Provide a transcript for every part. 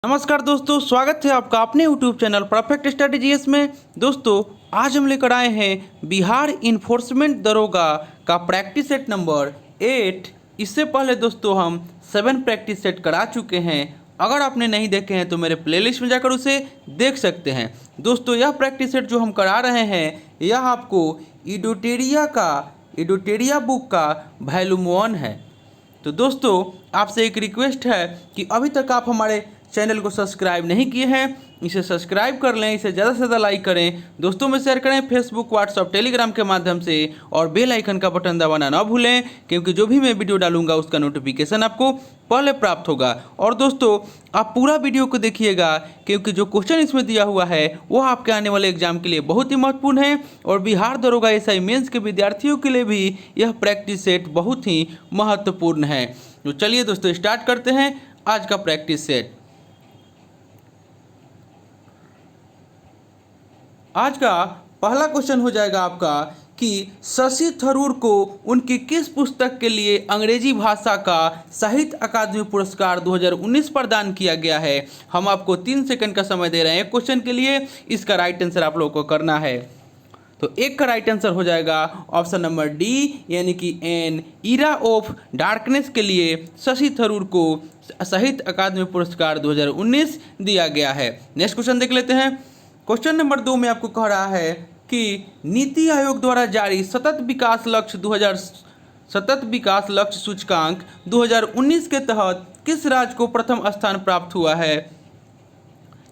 नमस्कार दोस्तों, स्वागत है आपका अपने YouTube channel perfect study GS में। दोस्तों, आज हम लेकर आए हैं बिहार इन्फोर्समेंट दरोगा का प्रैक्टिस सेट नंबर 8। इससे पहले दोस्तों हम 7 प्रैक्टिस सेट करा चुके हैं। अगर आपने नहीं देखे हैं तो मेरे प्लेलिस्ट में जाकर उसे देख सकते हैं। दोस्तों, यह प्रैक्टिस सेट जो हम करा रहे हैं यह आपको इडोटेरिया बुक का वॉल्यूम 1 है। तो दोस्तों, आपसे एक रिक्वेस्ट है कि अभी तक आप हमारे चैनल को सब्सक्राइब नहीं किए हैं, इसे सब्सक्राइब कर लें, इसे ज़्यादा से ज़्यादा लाइक करें, दोस्तों में शेयर करें फेसबुक, व्हाट्सअप, टेलीग्राम के माध्यम से, और बेल आइकन का बटन दबाना ना भूलें, क्योंकि जो भी मैं वीडियो डालूंगा उसका नोटिफिकेशन आपको पहले प्राप्त होगा। और दोस्तों, आप पूरा वीडियो को देखिएगा, क्योंकि जो क्वेश्चन इसमें दिया हुआ है वो आपके आने वाले एग्जाम के लिए बहुत ही महत्वपूर्ण है, और बिहार दरोगा एसआई मेंस के विद्यार्थियों के लिए भी यह प्रैक्टिस सेट बहुत ही महत्वपूर्ण है। तो चलिए दोस्तों, स्टार्ट करते हैं आज का प्रैक्टिस सेट। आज का पहला क्वेश्चन हो जाएगा आपका कि शशि थरूर को उनकी किस पुस्तक के लिए अंग्रेजी भाषा का साहित्य अकादमी पुरस्कार 2019 प्रदान किया गया है। हम आपको 3 सेकंड का समय दे रहे हैं क्वेश्चन के लिए। इसका राइट आंसर आप लोगों को करना है। तो एक का राइट आंसर हो जाएगा ऑप्शन नंबर डी, यानी कि एन इरा ऑफ डार्कनेस के लिए शशि थरूर को साहित्य अकादमी पुरस्कार 2019 दिया गया है। नेक्स्ट क्वेश्चन देख लेते हैं। क्वेश्चन नंबर 2 में आपको कह रहा है कि नीति आयोग द्वारा जारी सतत विकास लक्ष्य सूचकांक 2019 के तहत किस राज्य को प्रथम स्थान प्राप्त हुआ है।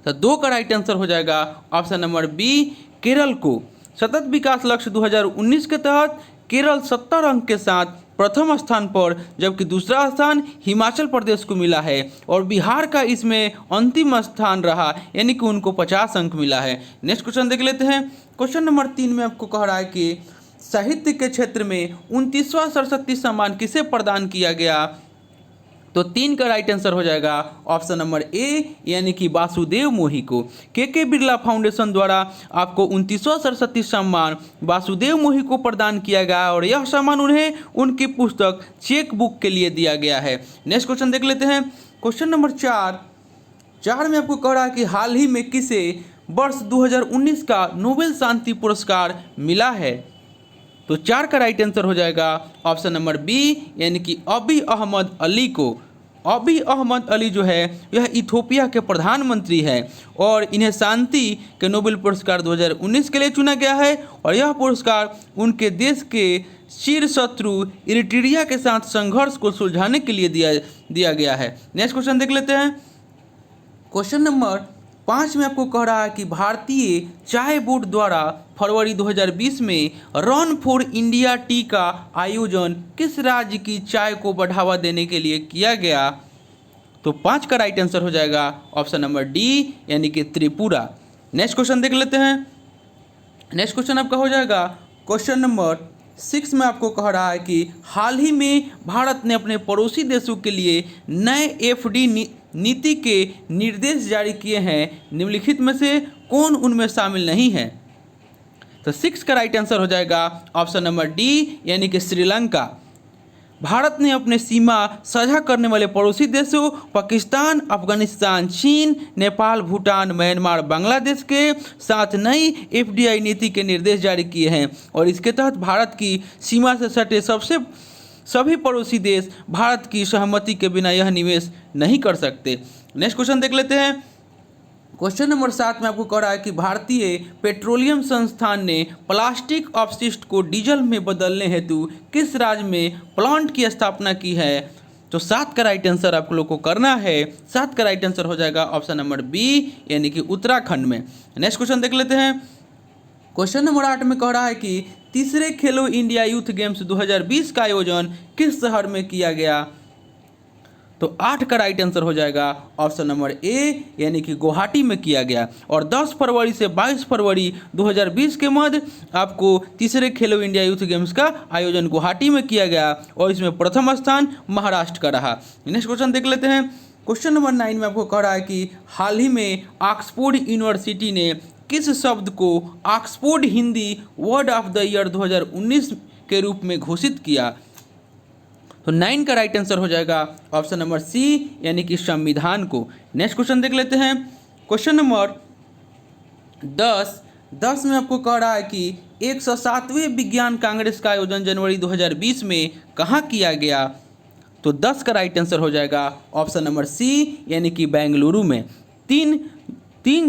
तो 2 का राइट आंसर हो जाएगा ऑप्शन नंबर बी, केरल को। सतत विकास लक्ष्य 2019 के तहत केरल 70 अंक के साथ प्रथम स्थान पर, जबकि दूसरा स्थान हिमाचल प्रदेश को मिला है, और बिहार का इसमें अंतिम स्थान रहा, यानी कि उनको 50 अंक मिला है। नेक्स्ट क्वेश्चन देख लेते हैं। क्वेश्चन नंबर 3 में आपको कह रहा है कि साहित्य के क्षेत्र में 29वां सरस्वती सम्मान किसे प्रदान किया गया। तो 3 का राइट आंसर हो जाएगा ऑप्शन नंबर ए, यानी कि वासुदेव मोही को। के बिरला फाउंडेशन द्वारा आपको 29वां सरस्वती सम्मान वासुदेव मोही को प्रदान किया गया, और यह सम्मान उन्हें उनकी पुस्तक चेक बुक के लिए दिया गया है। नेक्स्ट क्वेश्चन देख लेते हैं। क्वेश्चन नंबर 4 में आपको कह रहा है कि हाल ही में किसे वर्ष 2019 का नोबेल शांति पुरस्कार मिला है। तो 4 का राइट आंसर हो जाएगा ऑप्शन नंबर बी, यानी कि अबी अहमद अली को। अबी अहमद अली जो है यह इथोपिया के प्रधानमंत्री हैं, और इन्हें शांति के नोबेल पुरस्कार 2019 के लिए चुना गया है, और यह पुरस्कार उनके देश के चिर शत्रु इरिट्रिया के साथ संघर्ष को सुलझाने के लिए दिया गया है। नेक्स्ट क्वेश्चन देख लेते हैं। क्वेश्चन नंबर 5 में आपको कह रहा है कि भारतीय चाय बोर्ड द्वारा फरवरी 2020 में रन फॉर इंडिया टी का आयोजन किस राज्य की चाय को बढ़ावा देने के लिए किया गया। तो 5 का राइट आंसर हो जाएगा ऑप्शन नंबर डी, यानी कि त्रिपुरा। नेक्स्ट क्वेश्चन देख लेते हैं। नेक्स्ट क्वेश्चन आपका हो जाएगा क्वेश्चन नंबर 6 में आपको कह रहा है कि हाल ही में भारत ने अपने पड़ोसी देशों के लिए नए एफडी नीति के निर्देश जारी किए हैं, निम्नलिखित में से कौन उनमें शामिल नहीं है। तो 6 का राइट आंसर हो जाएगा ऑप्शन नंबर डी, यानी कि श्रीलंका। भारत ने अपने सीमा साझा करने वाले पड़ोसी देशों पाकिस्तान, अफगानिस्तान, चीन, नेपाल, भूटान, म्यांमार, बांग्लादेश के साथ नई एफडीआई नीति के निर्देश जारी किए हैं, और इसके तहत भारत की सीमा से सटे सभी पड़ोसी देश भारत की सहमति के बिना यह निवेश नहीं कर सकते। नेक्स्ट क्वेश्चन देख लेते हैं। क्वेश्चन नंबर 7 में आपको कह रहा है कि भारतीय पेट्रोलियम संस्थान ने प्लास्टिक अपशिष्ट को डीजल में बदलने हेतु किस राज्य में प्लांट की स्थापना की है। तो 7 का राइट आंसर आप लोग को करना है। 7 का राइट आंसर हो जाएगा ऑप्शन नंबर बी, यानी कि उत्तराखंड में। नेक्स्ट क्वेश्चन देख लेते हैं। क्वेश्चन नंबर 8 में कह रहा है कि तीसरे खेलो इंडिया यूथ गेम्स 2020 का आयोजन किस शहर में किया गया। तो 8 का राइट आंसर हो जाएगा ऑप्शन नंबर ए, यानी कि गुवाहाटी में किया गया, और 10 फरवरी से 22 फरवरी 2020 के मध्य आपको तीसरे खेलो इंडिया यूथ गेम्स का आयोजन गुवाहाटी में किया गया, और इसमें प्रथम स्थान महाराष्ट्र का रहा। नेक्स्ट क्वेश्चन देख लेते हैं। क्वेश्चन नंबर 9 में आपको कह रहा है कि हाल ही में ऑक्सफोर्ड यूनिवर्सिटी ने किस शब्द को Oxford Hindi word of the year 2019 के रूप में घोषित किया। तो 9 का राइट आंसर हो जाएगा ऑप्शन नंबर सी यानी कि संविधान को। नेक्स्ट क्वेश्चन देख लेते हैं। क्वेश्चन नंबर 10 में आपको कह रहा है कि 107वें विज्ञान कांग्रेस का आयोजन जनवरी 2020 में कहाँ किया गया। तो 10 का राइट आंसर हो जाएगा ऑप्शन नंबर सी यानी कि बेंगलुरु में। 3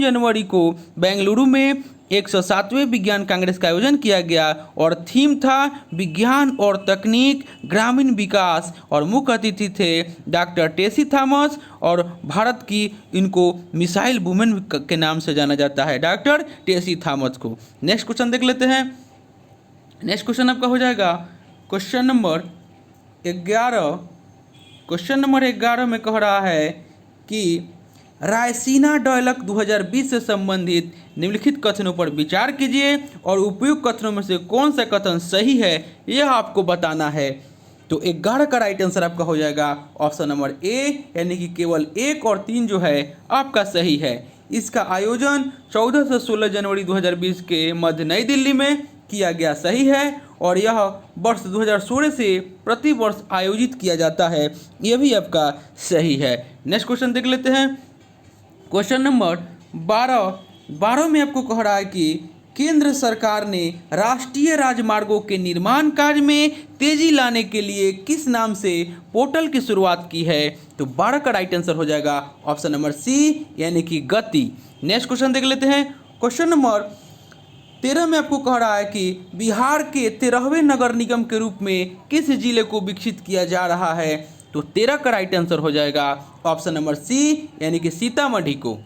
जनवरी को बेंगलुरु में 107वें विज्ञान कांग्रेस का आयोजन किया गया और थीम था विज्ञान और तकनीक ग्रामीण विकास और मुख्य अतिथि थे डॉक्टर टेसी थॉमस और भारत की इनको मिसाइल वुमेन के नाम से जाना जाता है, डॉक्टर टेसी थॉमस को। नेक्स्ट क्वेश्चन देख लेते हैं। नेक्स्ट क्वेश्चन आपका हो जाएगा क्वेश्चन नंबर 11। क्वेश्चन नंबर 11 में कह रहा है कि रायसीना डायलॉग 2020 से संबंधित निम्नलिखित कथनों पर विचार कीजिए और उपयुक्त कथनों में से कौन सा कथन सही है यह आपको बताना है। तो 11 का राइट आंसर आपका हो जाएगा ऑप्शन नंबर ए यानी कि केवल 1 और 3 जो है आपका सही है। इसका आयोजन 14 से 16 जनवरी 2020 के मध्य नई दिल्ली में किया गया, सही है। और यह वर्ष 2016 से प्रति वर्ष आयोजित किया जाता है, यह भी आपका सही है। नेक्स्ट क्वेश्चन देख लेते हैं। क्वेश्चन नंबर 12 में आपको कह रहा है कि केंद्र सरकार ने राष्ट्रीय राजमार्गों के निर्माण कार्य में तेजी लाने के लिए किस नाम से पोर्टल की शुरुआत की है। तो 12 का राइट आंसर हो जाएगा ऑप्शन नंबर सी यानी कि गति। नेक्स्ट क्वेश्चन देख लेते हैं। क्वेश्चन नंबर 13 में आपको कह रहा है कि बिहार के 13वें नगर निगम के रूप में किस जिले को विकसित किया जा रहा है। तो 13 का राइट आंसर हो जाएगा ऑप्शन नंबर सी यानी कि सीतामढ़ी को।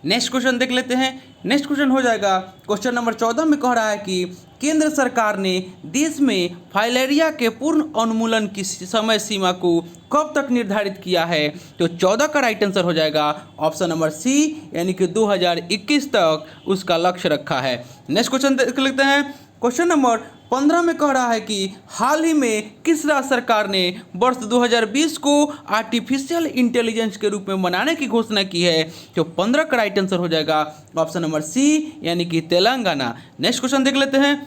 नेक्स्ट क्वेश्चन देख लेते हैं। नेक्स्ट क्वेश्चन हो जाएगा क्वेश्चन नंबर 14 में कह रहा है कि केंद्र सरकार ने देश में फाइलेरिया के पूर्ण उन्मूलन की समय सीमा को कब तक निर्धारित किया है। तो 14 का राइट आंसर हो जाएगा ऑप्शन नंबर सी यानी कि 2021 तक उसका लक्ष्य रखा है। नेक्स्ट क्वेश्चन देख लेते हैं। क्वेश्चन नंबर 15 में कह रहा है कि हाल ही में किस राज्य सरकार ने वर्ष 2020 को आर्टिफिशियल इंटेलिजेंस के रूप में मनाने की घोषणा की है। तो 15 का राइट आंसर हो जाएगा ऑप्शन नंबर सी यानी कि तेलंगाना। नेक्स्ट क्वेश्चन देख लेते हैं।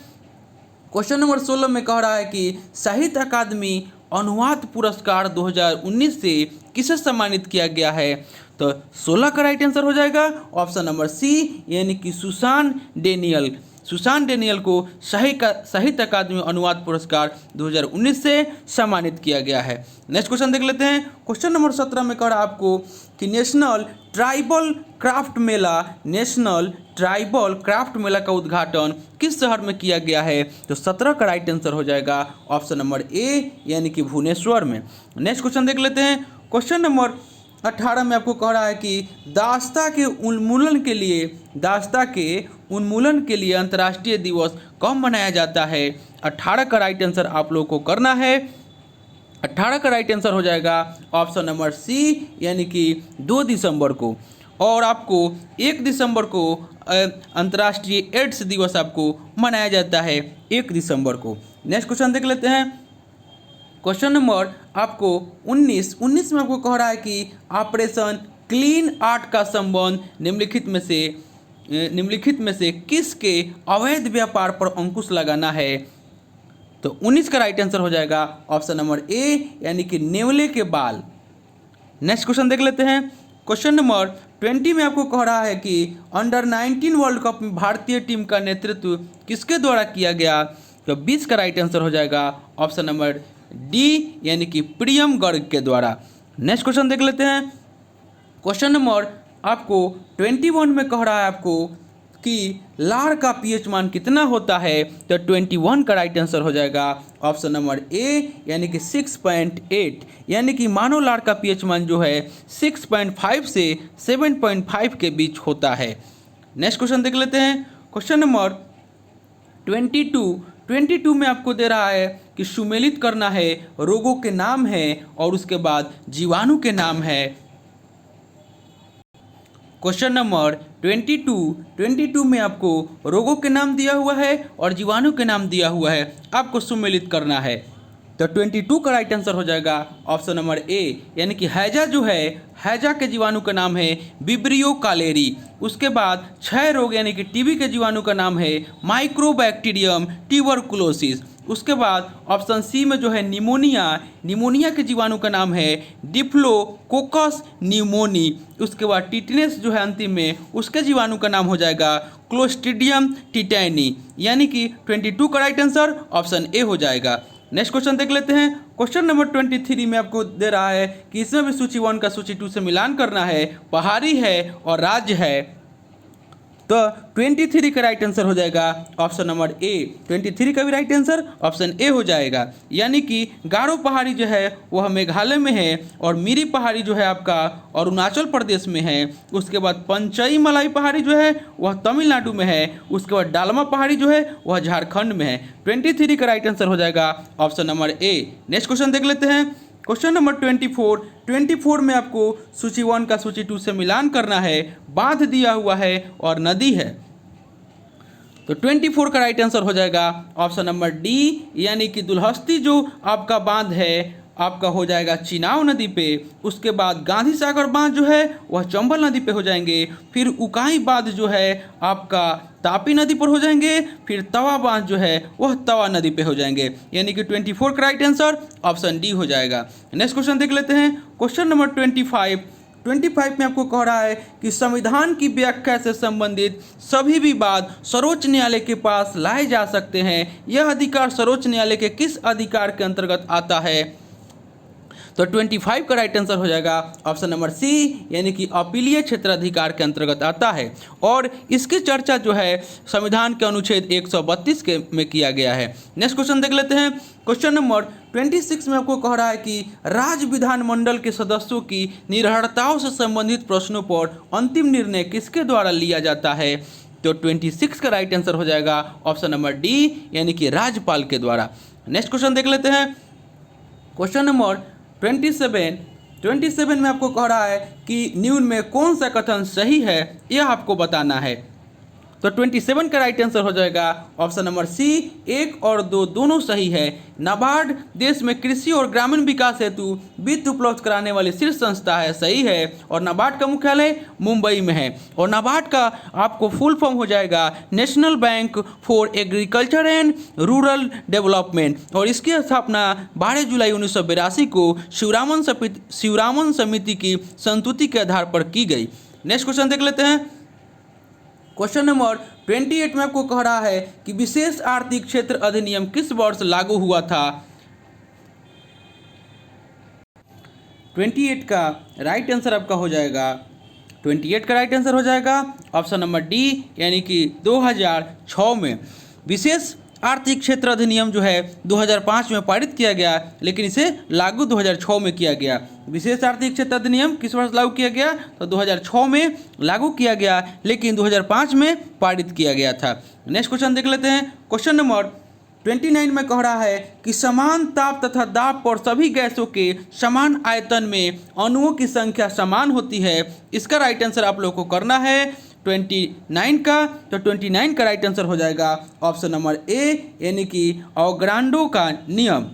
क्वेश्चन नंबर 16 में कह रहा है कि साहित्य अकादमी अनुवाद पुरस्कार 2019 से किसे सम्मानित किया गया है। तो 16 का राइट आंसर हो जाएगा ऑप्शन नंबर सी यानी कि सुसान डेनियल को साहित्य अकादमी अनुवाद पुरस्कार 2019 से सम्मानित किया गया है। नेक्स्ट क्वेश्चन देख लेते हैं। क्वेश्चन नंबर 17 में कह रहा है आपको कि नेशनल ट्राइबल क्राफ्ट मेला का उद्घाटन किस शहर में किया गया है। तो 17 का राइट आंसर हो जाएगा ऑप्शन नंबर ए यानी कि भुवनेश्वर में। नेक्स्ट क्वेश्चन देख लेते हैं। क्वेश्चन नंबर 18 में आपको कह रहा है कि दास्ता के उन्मूलन के लिए अंतर्राष्ट्रीय दिवस कब मनाया जाता है। 18 का राइट आंसर आप लोगों को करना है। 18 का राइट आंसर हो जाएगा ऑप्शन नंबर सी यानी कि 2 दिसंबर को। और आपको 1 दिसंबर को अंतर्राष्ट्रीय एड्स दिवस आपको मनाया जाता है 1 दिसंबर को। नेक्स्ट क्वेश्चन देख लेते हैं। क्वेश्चन नंबर आपको 19 में आपको कह रहा है कि ऑपरेशन क्लीन आर्ट का संबंध निम्नलिखित में से किसके अवैध व्यापार पर अंकुश लगाना है। तो 19 का राइट आंसर हो जाएगा ऑप्शन नंबर ए यानी कि नेवले के बाल। नेक्स्ट क्वेश्चन देख लेते हैं। क्वेश्चन नंबर 20 में आपको कह रहा है कि अंडर 19 वर्ल्ड कप में भारतीय टीम का नेतृत्व किसके द्वारा किया गया। तो 20 का राइट आंसर हो जाएगा ऑप्शन नंबर डी यानी कि प्रियम गर्ग के द्वारा। नेक्स्ट क्वेश्चन देख लेते हैं। क्वेश्चन नंबर आपको 21 में कह रहा है आपको कि लार का पीएच मान कितना होता है। तो 21 का राइट आंसर हो जाएगा ऑप्शन नंबर ए यानी कि 6.8 यानी कि मानव लार का पीएच मान जो है 6.5 से 7.5 के बीच होता है। नेक्स्ट क्वेश्चन देख लेते हैं। क्वेश्चन नंबर 22 में आपको दे रहा है कि सुमेलित करना है, रोगों के नाम है और उसके बाद जीवाणु के नाम है। क्वेश्चन नंबर 22 में आपको रोगों के नाम दिया हुआ है और जीवाणु के नाम दिया हुआ है, आपको सुमेलित करना है। तो 22 का राइट आंसर हो जाएगा ऑप्शन नंबर ए यानी कि हैजा जो है, हैजा के जीवाणु का नाम है विब्रियो कालेरी। उसके बाद क्षय रोग यानी कि टीबी के जीवाणु का नाम है माइक्रोबैक्टीरियम ट्यूबरकुलोसिस। उसके बाद ऑप्शन सी में जो है निमोनिया, निमोनिया के जीवाणु का नाम है डिप्लोकोकस न्यूमोनी। उसके बाद टिटनेस जो है अंतिम में, उसके जीवाणु का नाम हो जाएगा क्लोस्ट्रीडियम टिटैनी, यानी कि 22 का राइट आंसर ऑप्शन ए हो जाएगा। नेक्स्ट क्वेश्चन देख लेते हैं। क्वेश्चन नंबर 23 में आपको दे रहा है कि इसमें भी सूची 1 का सूची 2 से मिलान करना है, पहाड़ी है और राज्य है। तो 23 का राइट आंसर हो जाएगा ऑप्शन नंबर ए। 23 का भी राइट आंसर ऑप्शन ए हो जाएगा, यानी कि गारो पहाड़ी जो है वह मेघालय में है और मिरी पहाड़ी जो है आपका अरुणाचल प्रदेश में है। उसके बाद पंचई मलाई पहाड़ी जो है वह तमिलनाडु में है। उसके बाद डालमा पहाड़ी जो है वह झारखंड में है। 23 का राइट आंसर हो जाएगा option number A. Next question देख लेते हैं। क्वेश्चन नंबर 24 में आपको सूची 1 का सूची 2 से मिलान करना है। बांध दिया हुआ है और नदी है। तो 24 का राइट आंसर हो जाएगा ऑप्शन नंबर डी, यानी कि दुल्हस्ती जो आपका बांध है आपका हो जाएगा चिनाव नदी पे। उसके बाद गांधी सागर बांध जो है वह चंबल नदी पे हो जाएंगे। फिर उकाई बांध जो है आपका तापी नदी पर हो जाएंगे। फिर तवा बांध जो है वह तवा नदी पे हो जाएंगे, यानी कि 24 का राइट आंसर ऑप्शन डी हो जाएगा। नेक्स्ट क्वेश्चन देख लेते हैं। क्वेश्चन नंबर 25 में आपको कह रहा है कि संविधान की व्याख्या से संबंधित सभी विवाद सर्वोच्च न्यायालय के पास लाए जा सकते हैं। यह अधिकार सर्वोच्च न्यायालय के किस अधिकार के अंतर्गत आता है? तो 25 का राइट आंसर हो जाएगा ऑप्शन नंबर सी, यानी कि अपीलीय क्षेत्राधिकार के अंतर्गत आता है। और इसकी चर्चा जो है संविधान के अनुच्छेद 132 के में किया गया है। नेक्स्ट क्वेश्चन देख लेते हैं। क्वेश्चन नंबर 26 में आपको कह रहा है कि राज्य विधानमंडल के सदस्यों की निर्भरताओं से संबंधित प्रश्नों पर अंतिम निर्णय किसके द्वारा लिया जाता है? तो 26 का राइट आंसर हो जाएगा ऑप्शन नंबर डी, यानी कि राज्यपाल के द्वारा। नेक्स्ट क्वेश्चन देख लेते हैं। क्वेश्चन नंबर 27 में आपको कह रहा है कि निम्न में कौन सा कथन सही है, यह आपको बताना है। तो 27 का राइट आंसर हो जाएगा ऑप्शन नंबर सी, 1 और 2 दोनों सही है। नाबार्ड देश में कृषि और ग्रामीण विकास हेतु वित्त उपलब्ध कराने वाली शीर्ष संस्था है, सही है। और नाबार्ड का मुख्यालय मुंबई में है। और नाबार्ड का आपको फुल फॉर्म हो जाएगा national bank for agriculture and rural development. और इसकी स्थापना 12 जुलाई 1982 को शिवरामन समिति की संस्तुति के आधार पर की गई। नेक्स्ट क्वेश्चन देख लेते हैं। क्वेश्चन नंबर 28 में आपको कह रहा है कि विशेष आर्थिक क्षेत्र अधिनियम किस वर्ष लागू हुआ था? 28 का राइट आंसर आपका हो जाएगा 28 का राइट आंसर हो जाएगा ऑप्शन नंबर डी, यानी कि 2006 में। विशेष आर्थिक क्षेत्र अधिनियम जो है 2005 में पारित किया गया, लेकिन इसे लागू 2006 में किया गया। विशेष आर्थिक क्षेत्र अधिनियम किस वर्ष लागू किया गया? तो 2006 में लागू किया गया, लेकिन 2005 में पारित किया गया था। नेक्स्ट क्वेश्चन देख लेते हैं। क्वेश्चन नंबर 29 में कह रहा है कि समान ताप तथा दाब पर सभी गैसों के समान आयतन में अणुओं की संख्या समान होती है। इसका राइट आंसर आप लोग को करना है 29 का। तो 29 का राइट आंसर हो जाएगा ऑप्शन नंबर ए, यानी कि अवोगाड्रो का नियम।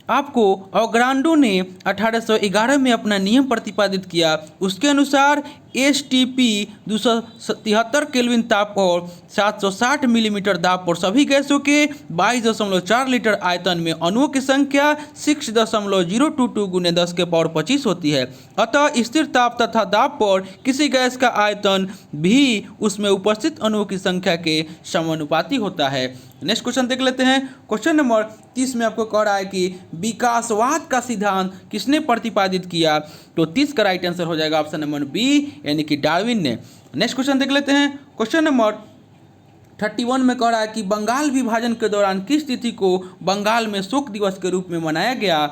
आपको अवोगाड्रो ने 1811 में अपना नियम प्रतिपादित किया। उसके अनुसार STP 273 केल्विन ताप और 760 मिलीमीटर दाब पर सभी गैसों के 22.4 लीटर आयतन में अणुओं की संख्या 6.022 गुने 10 के पावर 25 होती है। अतः स्थिर ताप तथा दाब पर किसी गैस का आयतन भी उसमें उपस्थित अणुओं की संख्या के समानुपाती होता है। नेक्स्ट क्वेश्चन देख लेते हैं। क्वेश्चन नंबर 30 में आपको कह रहा है कि विकासवाद का सिद्धांत किसने प्रतिपादित किया? तो 30 का राइट आंसर हो जाएगा ऑप्शन नंबर बी, यानी कि डार्विन ने। नेक्स्ट क्वेश्चन देख लेते हैं। क्वेश्चन नंबर 31 में कह रहा है कि बंगाल विभाजन के दौरान किस तिथि को बंगाल में शोक दिवस के रूप में मनाया गया?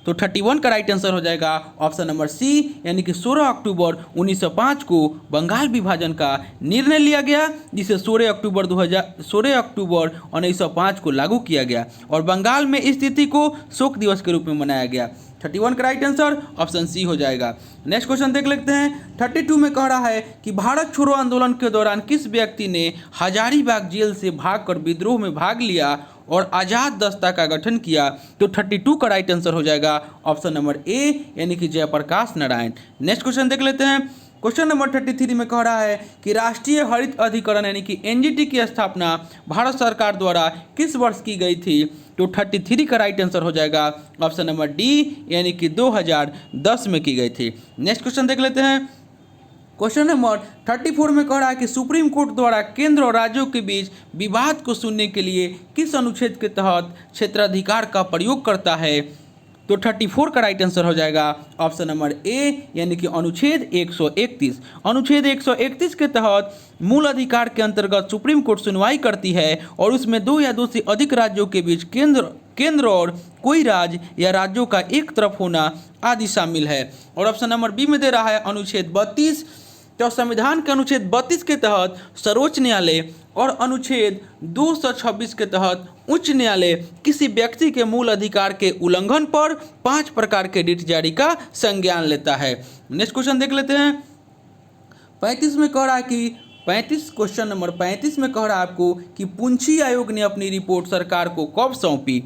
तो 31 का राइट आंसर हो जाएगा ऑप्शन नंबर सी, यानी कि 16 अक्टूबर 1905 को बंगाल विभाजन का निर्णय लिया गया, जिसे 16 अक्टूबर 1905 को लागू किया गया और बंगाल में इस तिथि को शोक दिवस के रूप में मनाया गया। 31 का राइट आंसर ऑप्शन सी हो जाएगा। नेक्स्ट क्वेश्चन देख लेते हैं। 32 में कह रहा है कि भारत छोड़ो आंदोलन के दौरान किस व्यक्ति ने हजारीबाग जेल से भागकर विद्रोह में भाग लिया और आज़ाद दस्ता का गठन किया? तो 32 का राइट आंसर हो जाएगा ऑप्शन नंबर ए, यानी कि जयप्रकाश नारायण। नेक्स्ट क्वेश्चन देख लेते हैं। क्वेश्चन नंबर 33 में कह रहा है कि राष्ट्रीय हरित अधिकरण यानी कि एनजीटी की स्थापना भारत सरकार द्वारा किस वर्ष की गई थी? तो 33 का राइट आंसर हो जाएगा ऑप्शन नंबर डी यानी कि 2010 में की गई थी। नेक्स्ट क्वेश्चन देख लेते हैं। क्वेश्चन नंबर 34 में कह रहा है कि सुप्रीम कोर्ट द्वारा केंद्र और राज्यों के बीच विवाद को सुनने के लिए किस अनुच्छेद के तहत क्षेत्राधिकार का प्रयोग करता है? तो 34 का राइट आंसर हो जाएगा ऑप्शन नंबर ए यानी कि अनुच्छेद 131। अनुच्छेद 131 के तहत मूल अधिकार के अंतर्गत सुप्रीम कोर्ट सुनवाई करती है और उसमें दो या दो से अधिक राज्यों के बीच केंद्र और कोई राज्य या राज्यों का एक तरफ होना आदि शामिल है। और ऑप्शन नंबर बी में दे रहा है अनुच्छेद 32। तो संविधान के अनुच्छेद 32 के तहत सर्वोच्च न्यायालय और अनुच्छेद 226 के तहत उच्च न्यायालय किसी व्यक्ति के मूल अधिकार के उल्लंघन पर 5 प्रकार के रिट जारी का संज्ञान लेता है। नेक्स्ट क्वेश्चन देख लेते हैं। 35 में कह रहा है कि क्वेश्चन नंबर 35 में कह रहा है आपको कि पुंछी आयोग ने अपनी रिपोर्ट सरकार को कब सौंपी?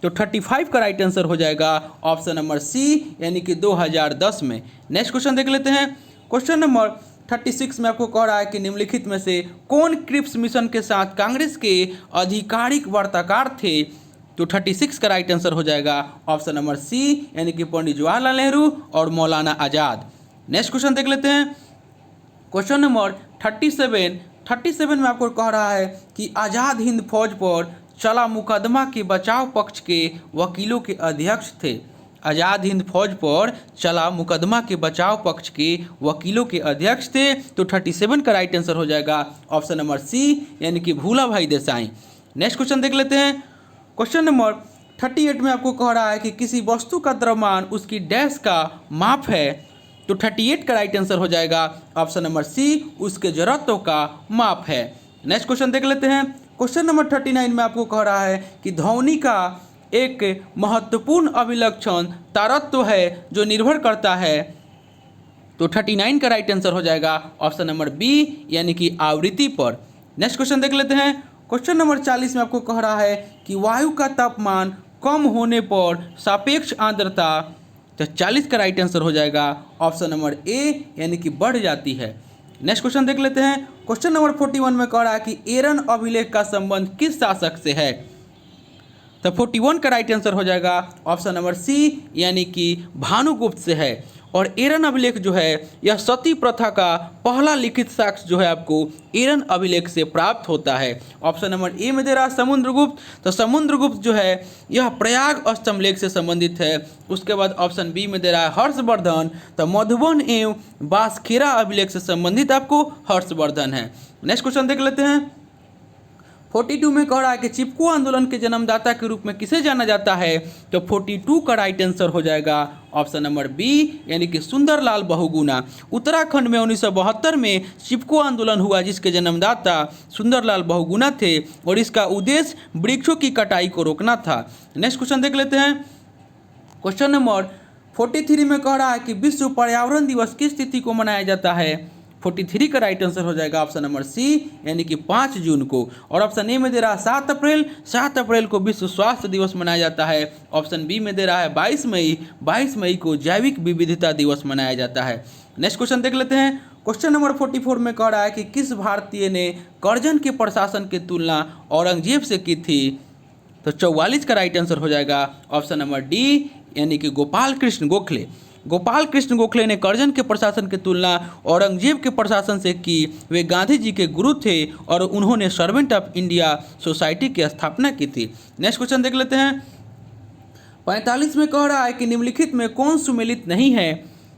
तो 35 का राइट आंसर हो जाएगा ऑप्शन नंबर सी यानी कि 2010 में। नेक्स्ट क्वेश्चन देख लेते हैं। क्वेश्चन नंबर 36 में आपको कह रहा है कि निम्नलिखित में से कौन क्रिप्स मिशन के साथ कांग्रेस के आधिकारिक वार्ताकार थे? तो 36 का राइट आंसर हो जाएगा ऑप्शन नंबर सी यानी कि पंडित जवाहरलाल नेहरू और मौलाना आज़ाद। नेक्स्ट क्वेश्चन देख लेते हैं। क्वेश्चन नंबर 37 में आपको कह रहा है कि आज़ाद हिंद फौज पर चला मुकदमा के बचाव पक्ष के वकीलों के अध्यक्ष थे। आज़ाद हिंद फौज पर चला मुकदमा के बचाव पक्ष के वकीलों के अध्यक्ष थे। तो 37 का राइट आंसर हो जाएगा ऑप्शन नंबर सी यानी कि भूला भाई देसाई। नेक्स्ट क्वेश्चन देख लेते हैं। क्वेश्चन नंबर 38 में आपको कह रहा है कि किसी वस्तु का द्रव्यमान उसकी डैश का माप है। तो 38 का राइट आंसर हो जाएगा ऑप्शन नंबर सी उसके जरूरतों का माप है। नेक्स्ट क्वेश्चन देख लेते हैं। क्वेश्चन नंबर 39 में आपको कह रहा है कि ध्वनि का एक महत्वपूर्ण अभिलक्षण तारत्व है जो निर्भर करता है। तो 39 का राइट आंसर हो जाएगा ऑप्शन नंबर बी यानी कि आवृत्ति पर। नेक्स्ट क्वेश्चन देख लेते हैं। क्वेश्चन नंबर 40 में आपको कह रहा है कि वायु का तापमान कम होने पर सापेक्ष आर्द्रता, तो 40 का राइट आंसर हो जाएगा ऑप्शन नंबर ए यानी कि बढ़ जाती है। नेक्स्ट क्वेश्चन देख लेते हैं। क्वेश्चन नंबर 41 में कह रहा है कि एरन अभिलेख का संबंध किस शासक से है? तो 41 का राइट आंसर हो जाएगा ऑप्शन नंबर सी यानी कि भानुगुप्त से है। और एरन अभिलेख जो है यह सती प्रथा का पहला लिखित साक्ष्य जो है आपको एरन अभिलेख से प्राप्त होता है। ऑप्शन नंबर ए में दे रहा समुद्रगुप्त, तो समुद्रगुप्त जो है यह प्रयाग अष्टमलेख से संबंधित है। उसके बाद ऑप्शन बी में दे रहा है हर्षवर्धन, तो मधुबन एवं बासखेरा अभिलेख से संबंधित आपको हर्षवर्धन है। नेक्स्ट क्वेश्चन देख लेते हैं। 42 में कह रहा है कि चिपको आंदोलन के जन्मदाता के रूप में किसे जाना जाता है? तो 42 का राइट आंसर हो जाएगा ऑप्शन नंबर बी यानी कि सुंदरलाल बहुगुणा। उत्तराखंड में 1972 में चिपको आंदोलन हुआ जिसके जन्मदाता सुंदरलाल बहुगुणा थे और इसका उद्देश्य वृक्षों की कटाई को रोकना था। नेक्स्ट क्वेश्चन देख लेते हैं। क्वेश्चन नंबर 43 में कह रहा है कि विश्व पर्यावरण दिवस किस तिथि को मनाया जाता है? 43 का राइट आंसर हो जाएगा ऑप्शन नंबर सी यानी कि 5 जून को। और ऑप्शन ए में दे रहा है 7 अप्रैल को विश्व स्वास्थ्य दिवस मनाया जाता है। ऑप्शन बी में दे रहा है 22 मई को जैविक विविधता दिवस मनाया जाता है। नेक्स्ट क्वेश्चन देख लेते हैं। क्वेश्चन नंबर 44 में कह रहा है कि किस भारतीय ने करजन के प्रशासन की तुलना औरंगजेब से की थी? तो 44 का राइट आंसर हो जाएगा ऑप्शन नंबर डी यानी कि गोपाल कृष्ण गोखले। गोपाल कृष्ण गोखले ने करजन के प्रशासन की तुलना औरंगजेब के प्रशासन से की। वे गांधी जी के गुरु थे और उन्होंने सर्वेंट ऑफ इंडिया सोसाइटी की स्थापना की थी। नेक्स्ट क्वेश्चन देख लेते हैं। 45 में कह रहा है कि निम्नलिखित में कौन सुमेलित नहीं है?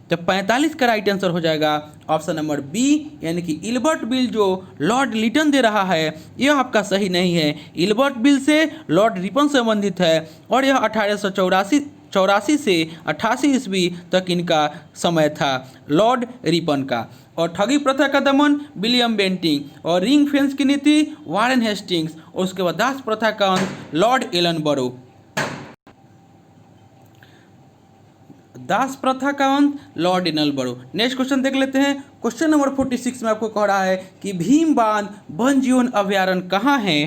तो 45 का राइट आंसर हो जाएगा ऑप्शन नंबर बी यानी कि इल्बर्ट बिल जो लॉर्ड लिटन दे रहा है यह आपका सही नहीं है। इल्बर्ट बिल से लॉर्ड रिपन संबंधित है और यह 1884 से 88 ईस्वी तक इनका समय था लॉर्ड रिपन का। और ठगी प्रथा का दमन विलियम बेंटिंग और रिंग फेंस की नीति वारेन हेस्टिंग्स और उसके बाद दास प्रथा का अंत लॉर्ड एलनबरो। दास प्रथा का अंत लॉर्ड एलनबरो। नेक्स्ट क्वेश्चन देख लेते हैं। क्वेश्चन नंबर 46 में आपको कह रहा है कि भीम बांध वन जीवन अभ्यारण्य कहाँ है?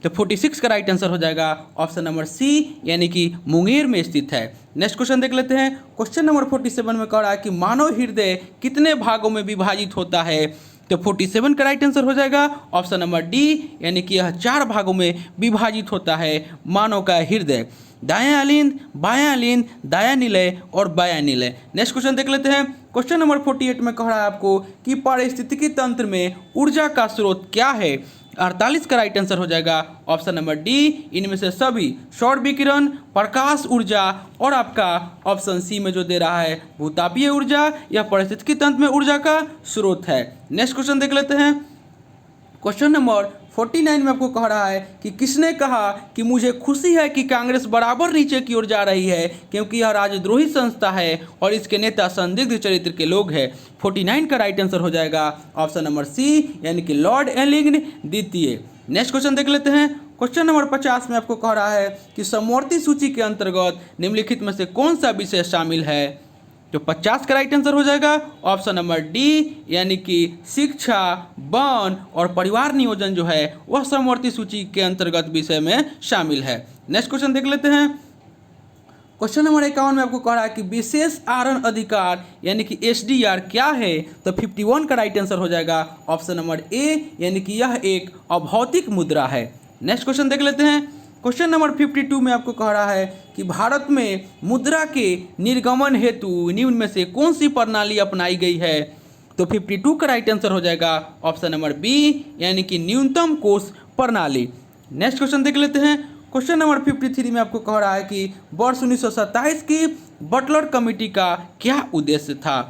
तो 46 का राइट आंसर हो जाएगा ऑप्शन नंबर सी, यानी कि मुंगेर में स्थित है। नेक्स्ट क्वेश्चन देख लेते हैं। क्वेश्चन नंबर 47 में कह रहा है कि मानव हृदय कितने भागों में विभाजित होता है। तो 47 का राइट आंसर हो जाएगा ऑप्शन नंबर डी, यानी कि यह 4 भागों में विभाजित होता है मानव का हृदय। दायां अलिंद, बायां अलिंद, दायां निलय और बायां निलय। नेक्स्ट क्वेश्चन देख लेते हैं। क्वेश्चन नंबर 48 में कह रहा है आपको कि पारिस्थितिकी तंत्र में ऊर्जा का स्रोत क्या है। 48 का राइट आंसर हो जाएगा ऑप्शन नंबर डी, इनमें से सभी सौर विकिरण, प्रकाश ऊर्जा और आपका ऑप्शन सी में जो दे रहा है भूतापीय ऊर्जा, यह पारिस्थितिकी तंत्र में ऊर्जा का स्रोत है। नेक्स्ट क्वेश्चन देख लेते हैं। क्वेश्चन नंबर 49 में आपको कह रहा है कि किसने कहा कि मुझे खुशी है कि कांग्रेस बराबर नीचे की ओर जा रही है, क्योंकि यह राजद्रोही संस्था है और इसके नेता संदिग्ध चरित्र के लोग हैं। 49 का राइट आंसर हो जाएगा ऑप्शन नंबर सी, यानी कि लॉर्ड एलिंगन द्वितीय। नेक्स्ट क्वेश्चन देख लेते हैं। क्वेश्चन नंबर 50 में आपको कह रहा है कि समवर्ती सूची के अंतर्गत निम्नलिखित में से कौन सा विषय शामिल है। तो 50 का राइट आंसर हो जाएगा ऑप्शन नंबर डी, यानी कि शिक्षा, वन और परिवार नियोजन जो है वह समवर्ती सूची के अंतर्गत विषय में शामिल है। नेक्स्ट क्वेश्चन देख लेते हैं। क्वेश्चन नंबर 51 में आपको कह रहा है कि विशेष आहरण अधिकार यानी कि एसडीआर क्या है। तो 51 का राइट आंसर हो जाएगा ऑप्शन नंबर ए, यानी कि यह एक अभौतिक मुद्रा है। नेक्स्ट क्वेश्चन देख लेते हैं। क्वेश्चन नंबर 52 में आपको कह रहा है कि भारत में मुद्रा के निर्गमन हेतु निम्न में से कौन सी प्रणाली अपनाई गई है। तो 52 का राइट आंसर हो जाएगा ऑप्शन नंबर बी, यानी कि न्यूनतम कोष प्रणाली। नेक्स्ट क्वेश्चन देख लेते हैं। क्वेश्चन नंबर 53 में आपको कह रहा है कि वर्ष 1927 की बटलर कमेटी का क्या उद्देश्य था।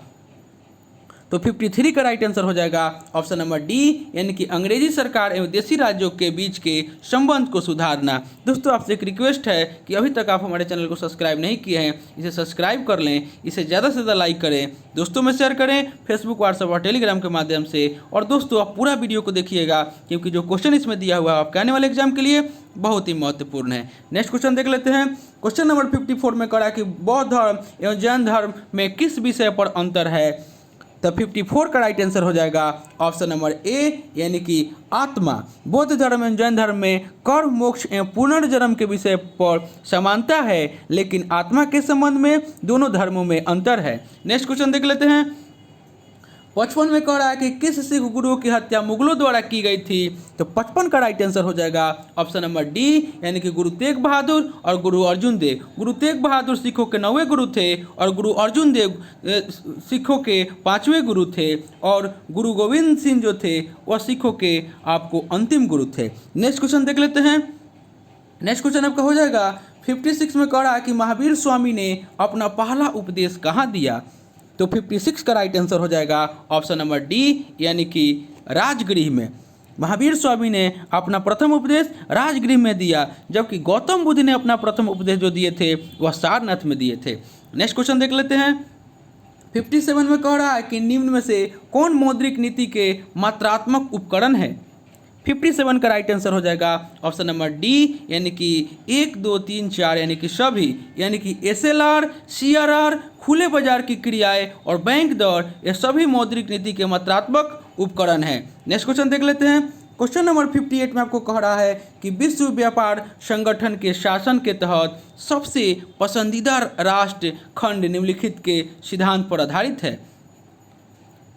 तो 53 का राइट आंसर हो जाएगा ऑप्शन नंबर डी, यानी कि अंग्रेजी सरकार एवं देशी राज्यों के बीच के संबंध को सुधारना। दोस्तों आपसे एक रिक्वेस्ट है कि अभी तक आप हमारे चैनल को सब्सक्राइब नहीं किए हैं, इसे सब्सक्राइब कर लें, इसे ज़्यादा से ज़्यादा लाइक करें, दोस्तों में शेयर करें फेसबुक, व्हाट्सएप और टेलीग्राम के माध्यम से। और दोस्तों आप पूरा वीडियो को देखिएगा, क्योंकि जो क्वेश्चन इसमें दिया हुआ है आपके आने वाले एग्जाम के लिए बहुत ही महत्वपूर्ण है। नेक्स्ट क्वेश्चन देख लेते हैं। क्वेश्चन नंबर 54 में कह रहा है कि बौद्ध धर्म एवं जैन धर्म में किस विषय पर अंतर है। तो 54 का राइट आंसर हो जाएगा ऑप्शन नंबर ए, यानी कि आत्मा। बौद्ध धर्म एवं जैन धर्म में कर्म, मोक्ष एवं पुनर्जन्म के विषय पर समानता है, लेकिन आत्मा के संबंध में दोनों धर्मों में अंतर है। नेक्स्ट क्वेश्चन देख लेते हैं। 55 में कह रहा है कि किस सिख गुरुओं की हत्या मुगलों द्वारा की गई थी। तो 55 का राइट आंसर हो जाएगा ऑप्शन नंबर डी, यानी कि गुरु तेग बहादुर और गुरु अर्जुन देव। गुरु तेग बहादुर सिखों के 9वें गुरु थे और गुरु अर्जुन देव सिखों के 5वें गुरु थे, और गुरु गोविंद सिंह जो थे वह सिखों के आपको अंतिम गुरु थे। नेक्स्ट क्वेश्चन देख लेते हैं। नेक्स्ट क्वेश्चन आपका हो जाएगा 56 में कह रहा है कि महावीर स्वामी ने अपना पहला उपदेश कहाँ दिया। तो 56 का राइट आंसर हो जाएगा ऑप्शन नंबर डी, यानी कि राजगृह में। महावीर स्वामी ने अपना प्रथम उपदेश राजगृह में दिया, जबकि गौतम बुद्ध ने अपना प्रथम उपदेश जो दिए थे वह सारनाथ में दिए थे। नेक्स्ट क्वेश्चन देख लेते हैं। 57 में कह रहा है कि निम्न में से कौन मौद्रिक नीति के मात्रात्मक उपकरण है। 57 का राइट आंसर हो जाएगा ऑप्शन नंबर डी, यानी कि 1, 2, 3, 4 यानी कि सभी, यानी कि SLR, CRR, खुले बाजार की क्रियाएं और बैंक दर, ये सभी मौद्रिक नीति के मात्रात्मक उपकरण हैं। नेक्स्ट क्वेश्चन देख लेते हैं। क्वेश्चन नंबर 58 में आपको कह रहा है कि विश्व व्यापार संगठन के शासन के तहत सबसे पसंदीदा राष्ट्र खंड निम्नलिखित के सिद्धांत पर आधारित है।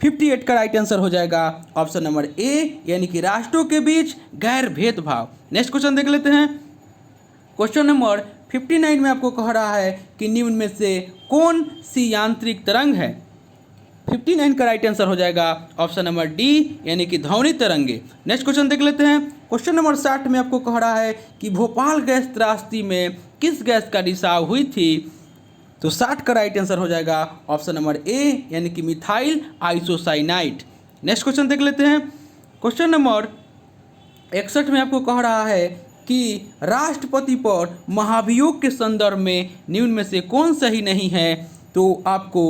58 का राइट आंसर हो जाएगा ऑप्शन नंबर ए, यानी कि राष्ट्रों के बीच गैर भेदभाव। नेक्स्ट क्वेश्चन देख लेते हैं। क्वेश्चन नंबर 59 में आपको कह रहा है कि निम्न में से कौन सी यांत्रिक तरंग है। 59 का राइट आंसर हो जाएगा ऑप्शन नंबर डी, यानी कि ध्वनि तरंगे। नेक्स्ट क्वेश्चन देख लेते हैं। क्वेश्चन नंबर 60 में आपको कह रहा है कि भोपाल गैस त्रासदी में किस गैस का रिसाव हुई थी। तो 60 का राइट आंसर हो जाएगा ऑप्शन नंबर ए, यानी कि मिथाइल आइसोसाइनाइड। नेक्स्ट क्वेश्चन देख लेते हैं। क्वेश्चन नंबर 61 में आपको कह रहा है कि राष्ट्रपति पर महाभियोग के संदर्भ में निम्न में से कौन सही नहीं है। तो आपको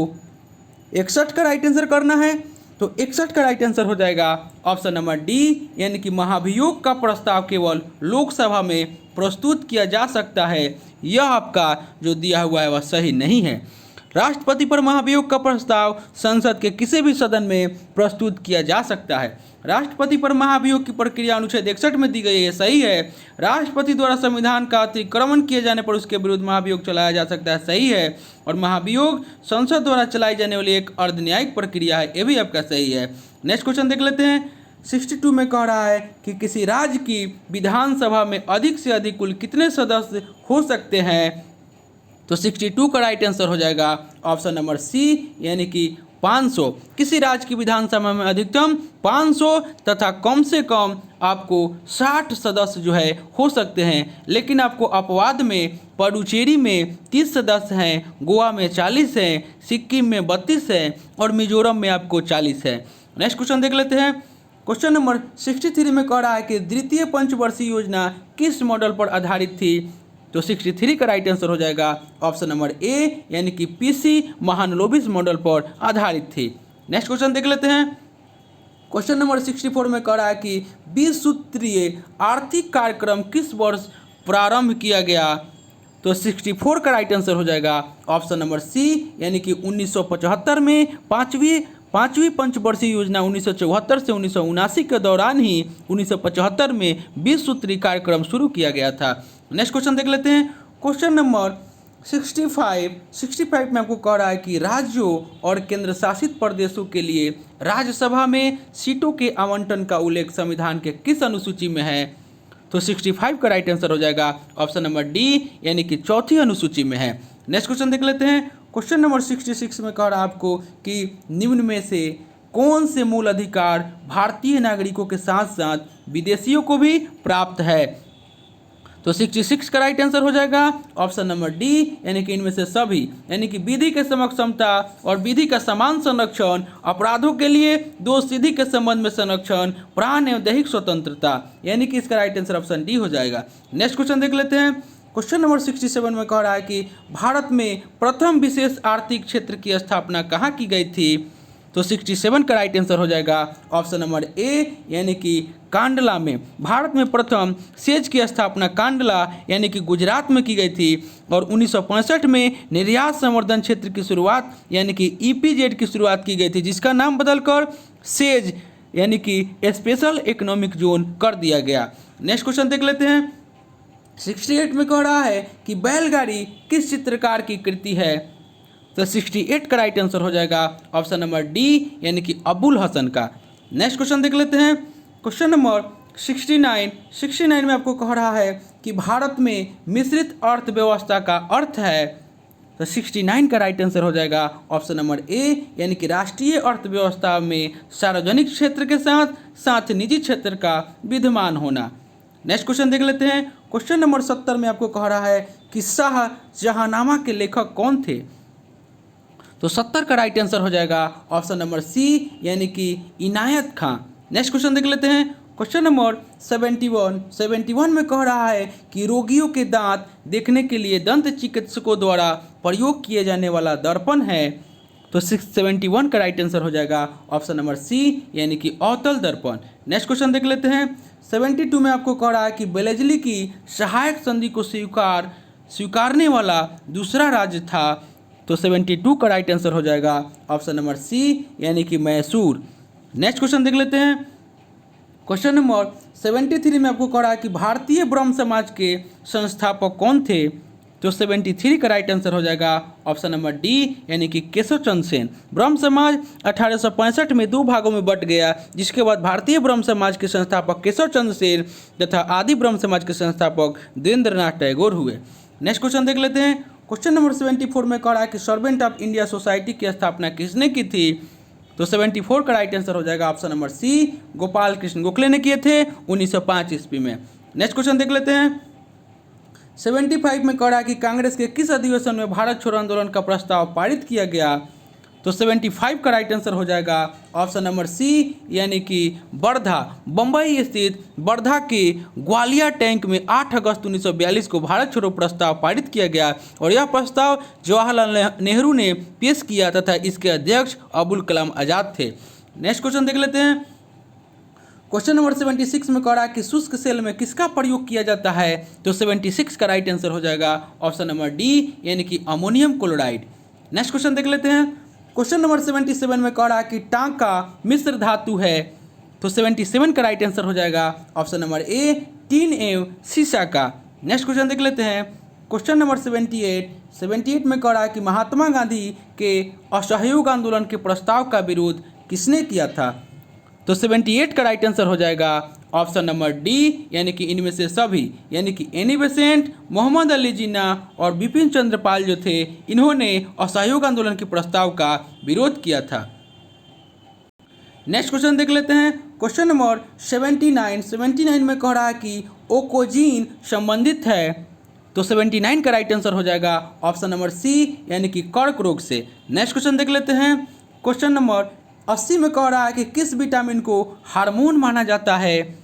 61 का राइट आंसर करना है। तो 61 का राइट आंसर हो जाएगा ऑप्शन नंबर डी, यानी कि महाभियोग का प्रस्ताव केवल लोकसभा में प्रस्तुत किया जा सकता है। यह आपका जो दिया हुआ है वह सही नहीं है। राष्ट्रपति पर महाभियोग का प्रस्ताव संसद के किसी भी सदन में प्रस्तुत किया जा सकता है। राष्ट्रपति पर महाभियोग की प्रक्रिया अनुच्छेद 61 में दी गई है, सही है। राष्ट्रपति द्वारा संविधान का अतिक्रमण किए जाने पर उसके विरुद्ध महाभियोग चलाया जा सकता है, सही है। और महाभियोग संसद द्वारा चलाई जाने वाली एक अर्धन्यायिक प्रक्रिया है, ये भी आपका सही है। नेक्स्ट क्वेश्चन देख लेते हैं। 62 में कह रहा है कि किसी राज्य की विधानसभा में अधिक से अधिक कुल कितने सदस्य हो सकते हैं। तो 62 का राइट आंसर हो जाएगा ऑप्शन नंबर सी, यानी कि 500। किसी राज्य की विधानसभा में अधिकतम 500 तथा कम से कम आपको 60 सदस्य जो है हो सकते हैं। लेकिन आपको अपवाद में पुडुचेरी में 30 सदस्य हैं, गोवा में 40 हैं, सिक्किम में 32 हैं और मिजोरम में आपको 40 है। नेक्स्ट क्वेश्चन देख लेते हैं। क्वेश्चन नंबर 63 में कह रहा है कि द्वितीय पंचवर्षीय योजना किस मॉडल पर आधारित थी। तो 63 का राइट आंसर हो जाएगा ऑप्शन नंबर ए, यानी कि पीसी महालनोबिस मॉडल पर आधारित थी। नेक्स्ट क्वेश्चन देख लेते हैं। क्वेश्चन नंबर 64 में कह रहा है कि 20 सूत्रीय आर्थिक कार्यक्रम किस वर्ष प्रारंभ किया गया। तो 64 का राइट आंसर हो जाएगा ऑप्शन नंबर सी, यानी कि 1975 में। पाँचवीं पंचवर्षीय योजना 1974 से 1979 के दौरान ही 1975 में 20 सूत्री कार्यक्रम शुरू किया गया था। नेक्स्ट क्वेश्चन देख लेते हैं। क्वेश्चन नंबर 65 में आपको कह रहा है कि राज्यों और केंद्र शासित प्रदेशों के लिए राज्यसभा में सीटों के आवंटन का उल्लेख संविधान के किस अनुसूची में है। तो 65 का राइट आंसर हो जाएगा ऑप्शन नंबर डी, यानी कि चौथी अनुसूची में है। नेक्स्ट क्वेश्चन देख लेते हैं। क्वेश्चन नंबर 66 में कह रहा है आपको कि निम्न में से कौन से मूल अधिकार भारतीय नागरिकों के साथ साथ विदेशियों को भी प्राप्त है। तो 66 का राइट आंसर हो जाएगा ऑप्शन नंबर डी, यानी कि इनमें से सभी, यानी कि विधि के समक्ष समता और विधि का समान संरक्षण, अपराधों के लिए दोष सिद्धि के संबंध में संरक्षण, प्राण एवं दैहिक स्वतंत्रता, यानी कि इसका राइट आंसर ऑप्शन डी हो जाएगा। नेक्स्ट क्वेश्चन देख लेते हैं। क्वेश्चन नंबर 67 में कह रहा है कि भारत में प्रथम विशेष आर्थिक क्षेत्र की स्थापना कहाँ की गई थी। तो 67 का राइट आंसर हो जाएगा ऑप्शन नंबर ए, यानी कि कांडला में। भारत में प्रथम सेज की स्थापना कांडला यानी कि गुजरात में की गई थी और 1965 में निर्यात संवर्धन क्षेत्र की शुरुआत यानी कि ईपीजेड की शुरुआत की गई थी, जिसका नाम बदलकर सेज यानी कि स्पेशल इकोनॉमिक जोन कर दिया गया। नेक्स्ट क्वेश्चन देख लेते हैं। 68 में कह रहा है कि बैलगाड़ी किस चित्रकार की कृति है। तो 68 का राइट आंसर हो जाएगा ऑप्शन नंबर डी, यानी कि अबुल हसन का। नेक्स्ट क्वेश्चन देख लेते हैं। क्वेश्चन नंबर 69 में आपको कह रहा है कि भारत में मिश्रित अर्थव्यवस्था का अर्थ है। तो 69 का राइट आंसर हो जाएगा ऑप्शन नंबर ए, यानी कि राष्ट्रीय अर्थव्यवस्था में सार्वजनिक क्षेत्र के साथ साथ निजी क्षेत्र का विद्यमान होना। नेक्स्ट क्वेश्चन देख लेते हैं। क्वेश्चन नंबर 70 में आपको कह रहा है कि शाहजहांनामा के लेखक कौन थे। तो 70 का राइट आंसर हो जाएगा ऑप्शन नंबर सी, यानी कि इनायत खां। नेक्स्ट क्वेश्चन देख लेते हैं। क्वेश्चन नंबर 71 में कह रहा है कि रोगियों के दांत देखने के लिए दंत चिकित्सकों द्वारा प्रयोग किए जाने वाला दर्पण है। तो 671 का राइट आंसर हो जाएगा ऑप्शन नंबर सी, यानी कि अवतल दर्पण। नेक्स्ट क्वेश्चन देख लेते हैं। 72 में आपको कह रहा है कि बेलेजली की सहायक संधि को स्वीकारने वाला दूसरा राज्य था। तो 72 का राइट आंसर हो जाएगा ऑप्शन नंबर सी, यानी कि मैसूर। नेक्स्ट क्वेश्चन देख लेते हैं। क्वेश्चन नंबर 73 में आपको कह रहा है कि भारतीय ब्रह्म समाज के संस्थापक कौन थे। तो 73 का राइट आंसर हो जाएगा ऑप्शन नंबर डी, यानी कि केशव चंद्र सेन। ब्रह्म समाज 1865 में 2 भागों में बट गया, जिसके बाद भारतीय ब्रह्म समाज के संस्थापक केशव चंद्र सेन तथा आदि ब्रह्म समाज के संस्थापक देवेंद्रनाथ टैगोर हुए। नेक्स्ट क्वेश्चन देख लेते हैं। क्वेश्चन नंबर 74 में कह रहा है कि सर्वेंट ऑफ इंडिया सोसाइटी की स्थापना किसने की थी। तो 74 का राइट आंसर हो जाएगा option number C, Gopal Krishna Gokhale ने किए थे 1905 ईस्वी में। नेक्स्ट क्वेश्चन देख लेते हैं। 75 में कह रहा है कि कांग्रेस के किस अधिवेशन में भारत छोड़ो आंदोलन का प्रस्ताव पारित किया गया। तो 75 का राइट आंसर हो जाएगा ऑप्शन नंबर सी, यानी कि वर्धा। बम्बई स्थित वर्धा के ग्वालिया टैंक में 8 अगस्त 1942 को भारत छोड़ो प्रस्ताव पारित किया गया और यह प्रस्ताव जवाहरलाल नेहरू ने पेश किया तथा इसके अध्यक्ष अबुल कलाम आज़ाद थे। नेक्स्ट क्वेश्चन देख लेते हैं। क्वेश्चन नंबर 76 में कह रहा है कि शुष्क सेल में किसका प्रयोग किया जाता है। तो 76 का राइट आंसर हो जाएगा ऑप्शन नंबर डी, यानी कि अमोनियम क्लोराइड। नेक्स्ट क्वेश्चन देख लेते हैं। क्वेश्चन नंबर 77 में कह रहा है कि टांका मिश्र धातु है। तो 77 का राइट आंसर हो जाएगा ऑप्शन नंबर ए टीन एवं सीसा का। नेक्स्ट क्वेश्चन देख लेते हैं। क्वेश्चन नंबर 78 में कह रहा है कि महात्मा गांधी के असहयोग आंदोलन के प्रस्ताव का विरोध किसने किया था। तो 78 का राइट आंसर हो जाएगा ऑप्शन नंबर डी, यानी कि इनमें से सभी, यानी कि एनी बेसेंट, मोहम्मद अली जिन्ना और बिपिन चंद्र पाल जो थे, इन्होंने असहयोग आंदोलन के प्रस्ताव का विरोध किया था। नेक्स्ट क्वेश्चन देख लेते हैं। क्वेश्चन नंबर 79 में कह रहा है कि ओकोजीन संबंधित है। तो 79 का राइट आंसर हो जाएगा ऑप्शन नंबर सी, यानी कि कर्क रोग से। नेक्स्ट क्वेश्चन देख लेते हैं। क्वेश्चन नंबर 80 में कह रहा है कि किस विटामिन को हार्मोन माना जाता है।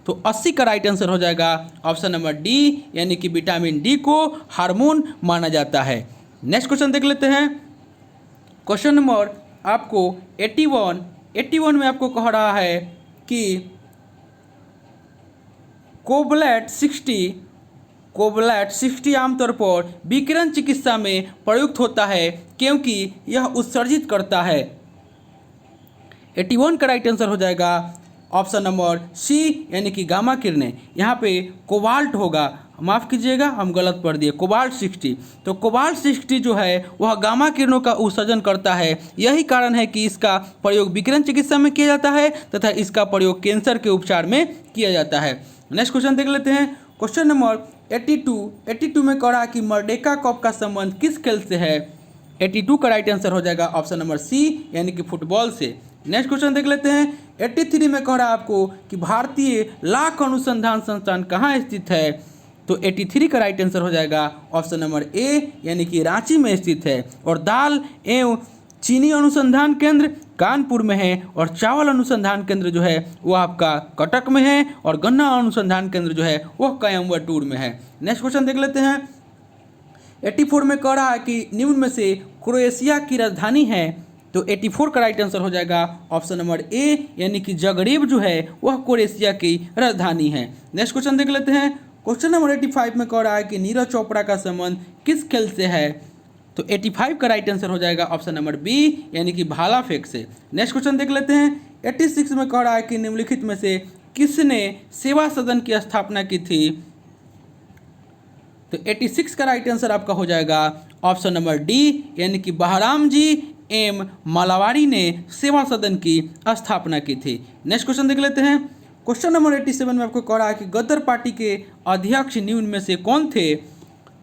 तो 80 का राइट आंसर हो जाएगा ऑप्शन नंबर डी, यानी कि विटामिन डी को हार्मोन माना जाता है। नेक्स्ट क्वेश्चन देख लेते हैं। क्वेश्चन नंबर आपको 81 में आपको कह रहा है कि कोबलैट 60 आमतौर पर विकिरण चिकित्सा में प्रयुक्त होता है क्योंकि यह उत्सर्जित करता है। 81 का राइट आंसर हो जाएगा ऑप्शन नंबर सी, यानी कि गामा किरणें। यहाँ पे कोबाल्ट होगा, माफ़ कीजिएगा हम गलत पढ़ दिए, कोबाल्ट 60। तो कोबाल्ट 60 जो है वह गामा किरणों का उत्सर्जन करता है। यही कारण है कि इसका प्रयोग विकिरण चिकित्सा में किया जाता है तथा इसका प्रयोग कैंसर के उपचार में किया जाता है। नेक्स्ट क्वेश्चन देख लेते हैं। क्वेश्चन नंबर 82 में कह रहा है कि मर्डेका कप का संबंध किस खेल से है। 82 का राइट आंसर हो जाएगा ऑप्शन नंबर सी, यानी कि फुटबॉल से। नेक्स्ट क्वेश्चन देख लेते हैं। 83 में कह रहा है आपको कि भारतीय लाख अनुसंधान संस्थान कहाँ स्थित है। तो 83 का राइट आंसर हो जाएगा ऑप्शन नंबर ए, यानी कि रांची में स्थित है। और दाल एवं चीनी अनुसंधान केंद्र कानपुर में है और चावल अनुसंधान केंद्र जो है वो आपका कटक में है और गन्ना अनुसंधान केंद्र जो है वह कोयम्बटूर में है। नेक्स्ट क्वेश्चन देख लेते हैं। 84 में कह रहा है कि निम्न में से क्रोएशिया की राजधानी है। तो 84 का राइट आंसर हो जाएगा ऑप्शन नंबर ए, यानी कि जगरेब जो है वह क्रोएशिया की राजधानी है। नेक्स्ट क्वेश्चन देख लेते हैं। क्वेश्चन नंबर 85 में कह रहा है कि नीरज चोपड़ा का संबंध किस खेल से है। तो 85 का राइट आंसर हो जाएगा ऑप्शन नंबर बी, यानी कि भाला फेंक से। नेक्स्ट क्वेश्चन देख लेते हैं। 86 में कह रहा है कि निम्नलिखित में से किसने सेवा सदन की स्थापना की थी। तो 86 का राइट आंसर आपका हो जाएगा ऑप्शन नंबर डी, यानी कि बहराम जी एम मालावारी ने सेवा सदन की स्थापना की थी। नेक्स्ट क्वेश्चन देख लेते हैं। क्वेश्चन नंबर 87 में आपको कह रहा है कि गदर पार्टी के अध्यक्ष निम्न में से कौन थे।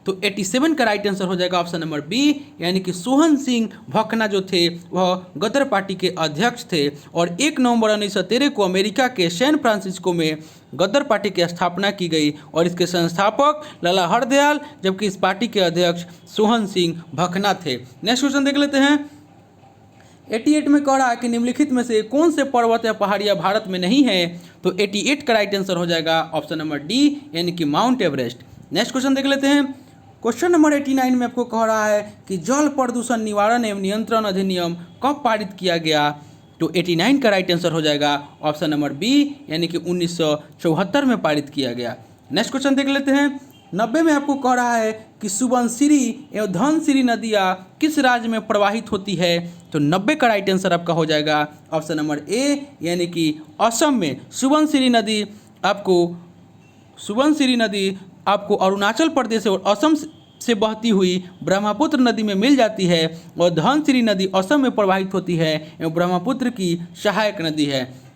तो 87 का राइट आंसर हो जाएगा ऑप्शन नंबर बी, यानी कि सोहन सिंह भकना जो थे वह गदर पार्टी के अध्यक्ष थे और 1 नवंबर 1913 को अमेरिका के सैन फ्रांसिस्को में गदर पार्टी की स्थापना की गई और इसके संस्थापक लाला हरदयाल, जबकि इस पार्टी के अध्यक्ष सोहन सिंह भकना थे। नेक्स्ट क्वेश्चन देख लेते हैं। 88 में कह रहा है कि निम्नलिखित में से कौन से पर्वत या पहाड़ियाँ भारत में नहीं है। तो 88 का राइट आंसर हो जाएगा ऑप्शन नंबर डी, यानी कि माउंट एवरेस्ट। नेक्स्ट क्वेश्चन देख लेते हैं। क्वेश्चन नंबर 89 में आपको कह रहा है कि जल प्रदूषण निवारण एवं नियंत्रण अधिनियम कब पारित किया गया। तो 89 का राइट आंसर हो जाएगा ऑप्शन नंबर बी, यानी कि 1974 में पारित किया गया। नेक्स्ट क्वेश्चन देख लेते हैं। 90 में आपको कह रहा है कि सुबनसिरी एवं धनसिरी नदियाँ किस राज्य में प्रवाहित होती है। तो 90 का राइट आंसर आपका हो जाएगा ऑप्शन नंबर ए, यानी कि असम में। सुबनसिरी नदी आपको अरुणाचल प्रदेश और असम से बहती हुई ब्रह्मपुत्र नदी में मिल जाती है और धनसिरी नदी असम में प्रवाहित होती है एवं ब्रह्मपुत्र की सहायक नदी है।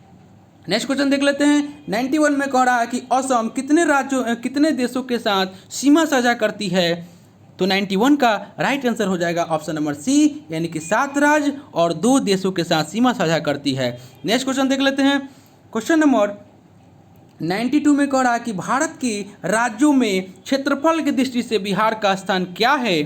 नेक्स्ट क्वेश्चन देख लेते हैं। 91 में कह रहा है कि असम कितने देशों के साथ सीमा साझा करती है। तो 91 का राइट आंसर हो जाएगा ऑप्शन नंबर सी, यानी कि 7 राज्य और 2 देशों के साथ सीमा साझा करती है। नेक्स्ट क्वेश्चन देख लेते हैं। क्वेश्चन नंबर 92 में कह रहा है कि भारत के राज्यों में क्षेत्रफल की दृष्टि से बिहार का स्थान क्या है।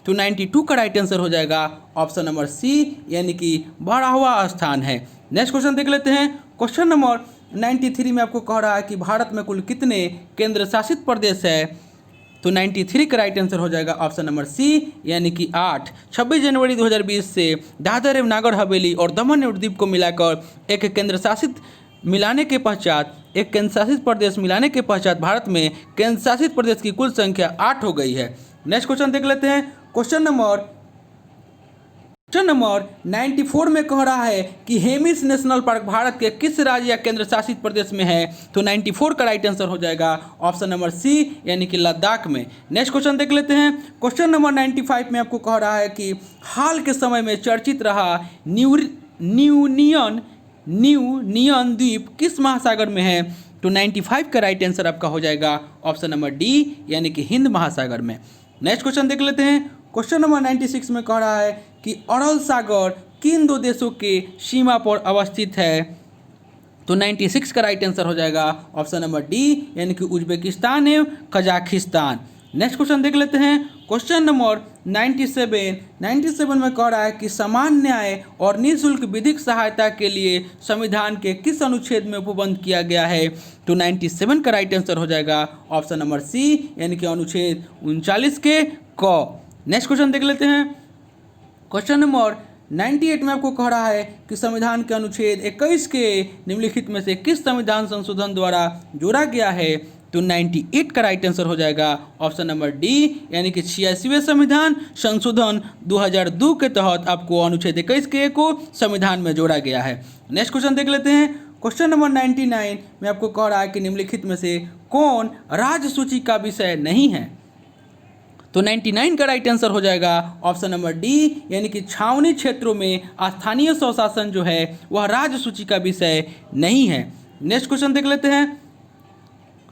तो 92 का राइट आंसर हो जाएगा ऑप्शन नंबर सी, यानी कि 12वां स्थान है। नेक्स्ट क्वेश्चन देख लेते हैं। क्वेश्चन नंबर 93 में आपको कह रहा है कि भारत में कुल कितने केंद्र शासित प्रदेश है। तो 93 का राइट आंसर हो जाएगा ऑप्शन नंबर सी, यानी कि 8। 26 जनवरी 2020 से दादर एवं नागर हवेली और दमन एवं दीव को मिलाकर एक केंद्र शासित प्रदेश मिलाने के पश्चात भारत में केंद्र शासित प्रदेश की कुल संख्या 8 हो गई है। नेक्स्ट क्वेश्चन देख लेते हैं। क्वेश्चन नंबर क्वेश्चन नंबर 94 में कह रहा है कि हेमिस नेशनल पार्क भारत के किस राज्य या केंद्र शासित प्रदेश में है। तो 94 का राइट आंसर हो जाएगा ऑप्शन नंबर सी यानी कि लद्दाख में। नेक्स्ट क्वेश्चन देख लेते हैं। क्वेश्चन नंबर 95 में आपको कह रहा है कि हाल के समय में चर्चित रहा न्यूनियन द्वीप किस महासागर में है। तो 95 का राइट आंसर आपका हो जाएगा ऑप्शन नंबर डी यानी कि हिंद महासागर में। नेक्स्ट क्वेश्चन देख लेते हैं। क्वेश्चन नंबर 96 में कह रहा है कि अरल सागर किन दो देशों के सीमा पर अवस्थित है। तो 96 का राइट आंसर हो जाएगा ऑप्शन नंबर डी यानी कि उज्बेकिस्तान एवं कजाकिस्तान। नेक्स्ट क्वेश्चन देख लेते हैं। क्वेश्चन नंबर 97 में कह रहा है कि समान न्याय और निःशुल्क विधिक सहायता के लिए संविधान के किस अनुच्छेद में उपबंध किया गया है। तो 97 का राइट आंसर हो जाएगा ऑप्शन नंबर सी यानी कि अनुच्छेद 39 के क। नेक्स्ट क्वेश्चन देख लेते हैं। क्वेश्चन नंबर 98 में आपको कह रहा है कि संविधान के अनुच्छेद 21 के निम्नलिखित में से किस संविधान संशोधन द्वारा जोड़ा गया है। तो 98 का राइट आंसर हो जाएगा ऑप्शन नंबर डी यानी कि 86वें संविधान संशोधन 2002 के तहत आपको अनुच्छेद 21 के को संविधान में जोड़ा गया है। नेक्स्ट क्वेश्चन देख लेते हैं। क्वेश्चन नंबर 99 में आपको कह रहा है कि निम्नलिखित में से कौन राज्य सूची का विषय नहीं है। तो 99 का राइट आंसर हो जाएगा ऑप्शन नंबर डी यानी कि छावनी क्षेत्रों में स्थानीय स्वशासन जो है वह राज्य सूची का विषय नहीं है। नेक्स्ट क्वेश्चन देख लेते हैं।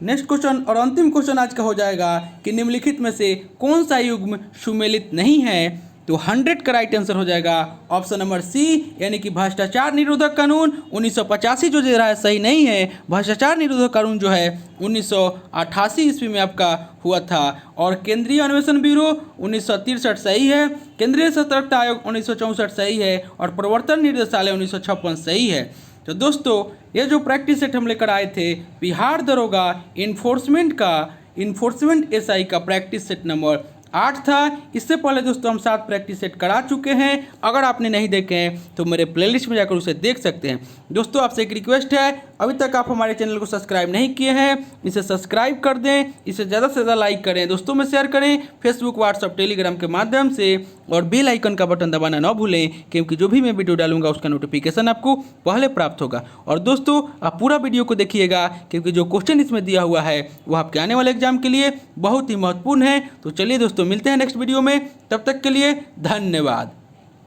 नेक्स्ट क्वेश्चन और अंतिम क्वेश्चन आज का हो जाएगा कि निम्नलिखित में से कौन सा युग्म सुमेलित नहीं है। तो 100 का राइट आंसर हो जाएगा ऑप्शन नंबर सी यानी कि भ्रष्टाचार निरोधक कानून 1985 जो दे रहा है सही नहीं है। भ्रष्टाचार निरोधक कानून जो है 1988 ईस्वी में आपका हुआ था और केंद्रीय अन्वेषण ब्यूरो 1963 सही है। केंद्रीय सतर्कता आयोग 1964 सही है और प्रवर्तन निर्देशालय 1956 सही है। तो दोस्तों ये जो प्रैक्टिस सेट हम लेकर आए थे बिहार दरोगा इन्फोर्समेंट एसआई का प्रैक्टिस सेट नंबर 8 था। इससे पहले दोस्तों हम 7 प्रैक्टिस सेट करा चुके हैं। अगर आपने नहीं देखे हैं तो मेरे प्लेलिस्ट में जाकर उसे देख सकते हैं। दोस्तों आपसे एक रिक्वेस्ट है, अभी तक आप हमारे चैनल को सब्सक्राइब नहीं किए हैं इसे सब्सक्राइब कर दें, इसे ज़्यादा से ज़्यादा लाइक करें, दोस्तों में शेयर करें फेसबुक व्हाट्सअप टेलीग्राम के माध्यम से और बेल आइकन का बटन दबाना ना भूलें क्योंकि जो भी मैं वीडियो डालूंगा उसका नोटिफिकेशन आपको पहले प्राप्त होगा। और दोस्तों आप पूरा वीडियो को देखिएगा क्योंकि जो क्वेश्चन इसमें दिया हुआ है वो आपके आने वाले एग्जाम के लिए बहुत ही महत्वपूर्ण है। तो चलिए दोस्तों मिलते हैं नेक्स्ट वीडियो में, तब तक के लिए धन्यवाद।